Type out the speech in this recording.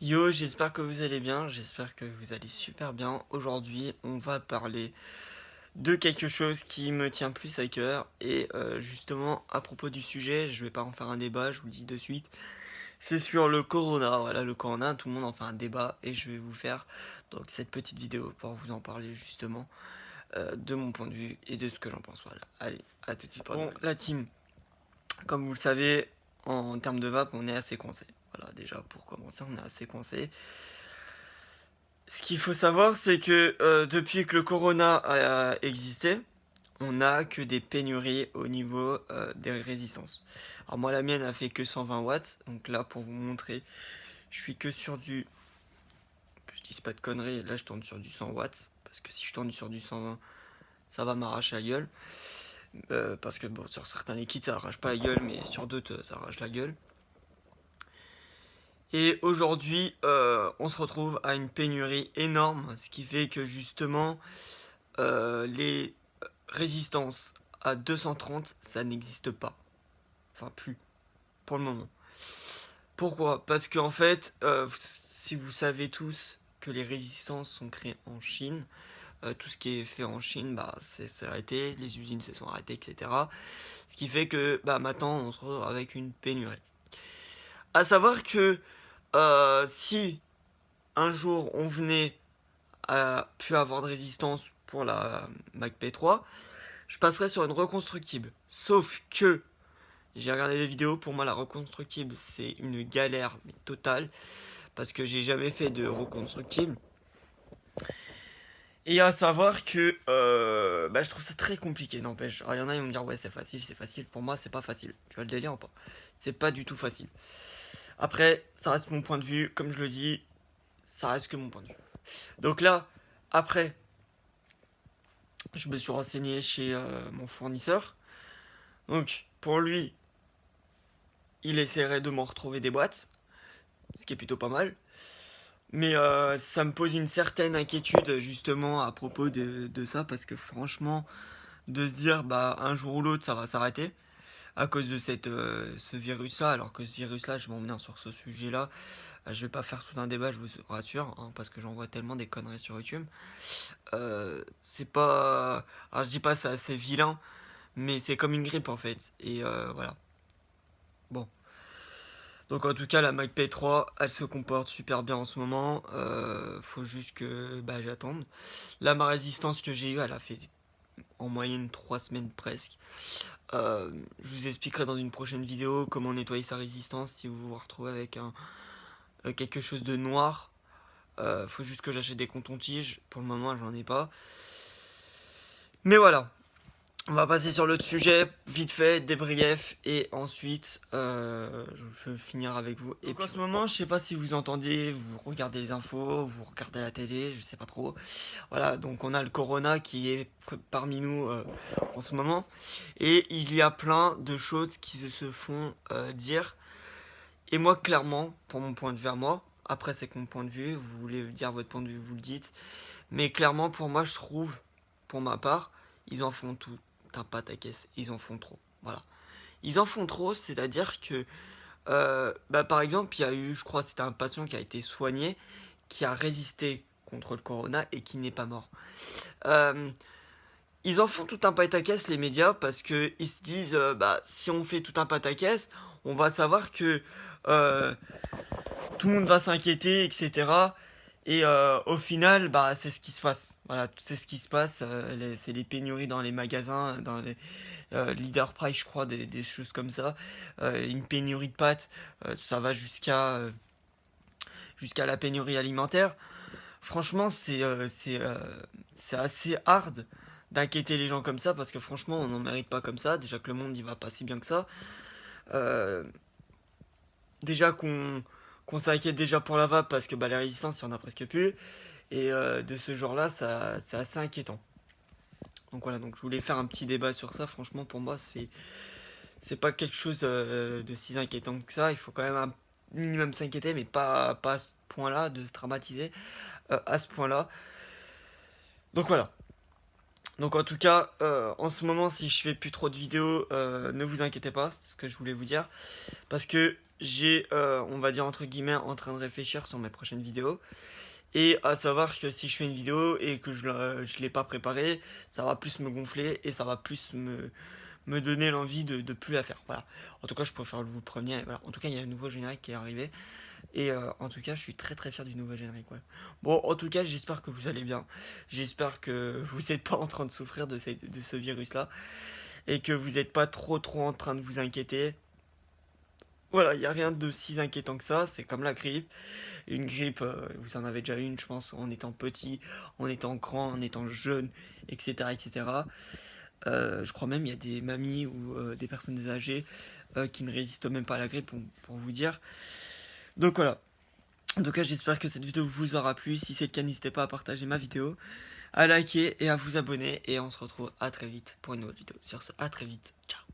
Yo, j'espère que vous allez bien, j'espère que vous allez super bien. Aujourd'hui, on va parler de quelque chose qui me tient plus à cœur. Et justement, à propos du sujet, je vais pas en faire un débat, je vous le dis de suite. C'est sur le corona. Voilà, le corona, tout le monde en fait un débat. Et je vais vous faire donc cette petite vidéo pour vous en parler justement de mon point de vue et de ce que j'en pense. Voilà, allez, à tout de suite. Bon, la team, comme vous le savez, en termes de vape, on est assez coincé. Voilà, déjà pour commencer, on est assez coincé. Ce qu'il faut savoir, c'est que depuis que le corona a existé, on n'a que des pénuries au niveau des résistances. Alors moi, la mienne a fait que 120 watts. Donc là, pour vous montrer, je suis que sur du... Que je dise pas de conneries, là je tourne sur du 100 watts. Parce que si je tourne sur du 120, ça va m'arracher la gueule. Parce que bon, sur certains liquides, ça arrache pas la gueule, mais sur d'autres, ça arrache la gueule. Et aujourd'hui, on se retrouve à une pénurie énorme, ce qui fait que justement, les résistances à 230, ça n'existe pas. Enfin, plus, pour le moment. Pourquoi? Parce qu'en fait, si vous savez tous que les résistances sont créées en Chine, tout ce qui est fait en Chine, bah, c'est arrêté, les usines se sont arrêtées, etc. Ce qui fait que bah, maintenant, on se retrouve avec une pénurie. À savoir que si un jour on venait à plus avoir de résistance pour la Mac P3, je passerai sur une reconstructible. Sauf que j'ai regardé des vidéos, pour moi la reconstructible c'est une galère mais totale parce que j'ai jamais fait de reconstructible. Et à savoir que bah, je trouve ça très compliqué, n'empêche. Alors il y en a, ils vont me dire ouais c'est facile, c'est facile. Pour moi c'est pas facile. Tu vois le délire ou pas? C'est pas du tout facile. Après, ça reste mon point de vue, comme je le dis, ça reste que mon point de vue. Donc là, après, je me suis renseigné chez mon fournisseur. Donc pour lui, il essaierait de m'en retrouver des boîtes, ce qui est plutôt pas mal. Mais ça me pose une certaine inquiétude justement à propos de ça, parce que franchement, de se dire bah un jour ou l'autre ça va s'arrêter à cause de ce virus-là, alors que ce virus-là, je vais en venir sur ce sujet-là, je vais pas faire tout un débat, je vous rassure, hein, parce que j'en vois tellement des conneries sur YouTube. C'est pas... Alors je dis pas c'est assez vilain, mais c'est comme une grippe en fait, et voilà. Bon. Donc en tout cas la Mac P3 elle se comporte super bien en ce moment. Faut juste que bah, j'attende. Là ma résistance que j'ai eue elle a fait en moyenne 3 semaines presque. Je vous expliquerai dans une prochaine vidéo comment nettoyer sa résistance si vous vous retrouvez avec quelque chose de noir. Faut juste que j'achète des cotons-tiges. Pour le moment j'en ai pas. Mais voilà. On va passer sur l'autre sujet, vite fait, des briefs, et ensuite je vais finir avec vous. Et puis, en ce moment, je sais pas si vous entendez, vous regardez les infos, vous regardez la télé, je sais pas trop. Voilà, donc on a le corona qui est parmi nous en ce moment, et il y a plein de choses qui se font dire. Et moi, clairement, pour mon point de vue à moi, après c'est que mon point de vue, vous voulez dire votre point de vue, vous le dites, mais clairement pour moi, je trouve, pour ma part, ils en font tout un pataquès, ils en font trop. Voilà. Ils en font trop, c'est-à-dire que, bah, par exemple, il y a eu, je crois, c'était un patient qui a été soigné, qui a résisté contre le corona et qui n'est pas mort. Euh, Ils en font tout un pataquès, les médias, parce que ils se disent, bah, si on fait tout un pataquès, on va savoir que euh, tout le monde va s'inquiéter, etc. Et au final, bah, c'est ce qui se passe. Voilà, c'est ce qui se passe. C'est les pénuries dans les magasins, dans les Leader Price, je crois, des choses comme ça. Une pénurie de pâtes, ça va jusqu'à la pénurie alimentaire. Franchement, c'est assez hard d'inquiéter les gens comme ça, parce que franchement, on n'en mérite pas comme ça. Déjà que le monde, il va pas si bien que ça. Euh, Déjà qu'on s'inquiète déjà pour la vape, parce que bah, les résistances, il y en a presque plus. Et de ce genre-là, c'est assez inquiétant. Donc voilà, donc je voulais faire un petit débat sur ça. Franchement, pour moi, c'est pas quelque chose de si inquiétant que ça. Il faut quand même un minimum s'inquiéter, mais pas à ce point-là, de se traumatiser à ce point-là. Donc voilà. Donc en tout cas, en ce moment, si je fais plus trop de vidéos, ne vous inquiétez pas, c'est ce que je voulais vous dire. Parce que j'ai, on va dire entre guillemets, en train de réfléchir sur mes prochaines vidéos. Et à savoir que si je fais une vidéo et que je l'ai pas préparée, ça va plus me gonfler et ça va plus me donner l'envie de plus la faire. Voilà. En tout cas, je préfère vous le prévenir. Voilà. En tout cas, il y a un nouveau générique qui est arrivé. Et en tout cas, je suis très très fier du nouveau générique. Ouais. Bon, en tout cas, j'espère que vous allez bien. J'espère que vous n'êtes pas en train de souffrir de ce virus-là. Et que vous n'êtes pas trop trop en train de vous inquiéter. Voilà, il n'y a rien de si inquiétant que ça. C'est comme la grippe. Une grippe, vous en avez déjà une, je pense, en étant petit, en étant grand, en étant jeune, etc. etc. Je crois même il y a des mamies ou des personnes âgées qui ne résistent même pas à la grippe, pour vous dire. Donc voilà. En tout cas, j'espère que cette vidéo vous aura plu. Si c'est le cas, n'hésitez pas à partager ma vidéo, à liker et à vous abonner. Et on se retrouve à très vite pour une nouvelle vidéo. Sur ce, à très vite. Ciao.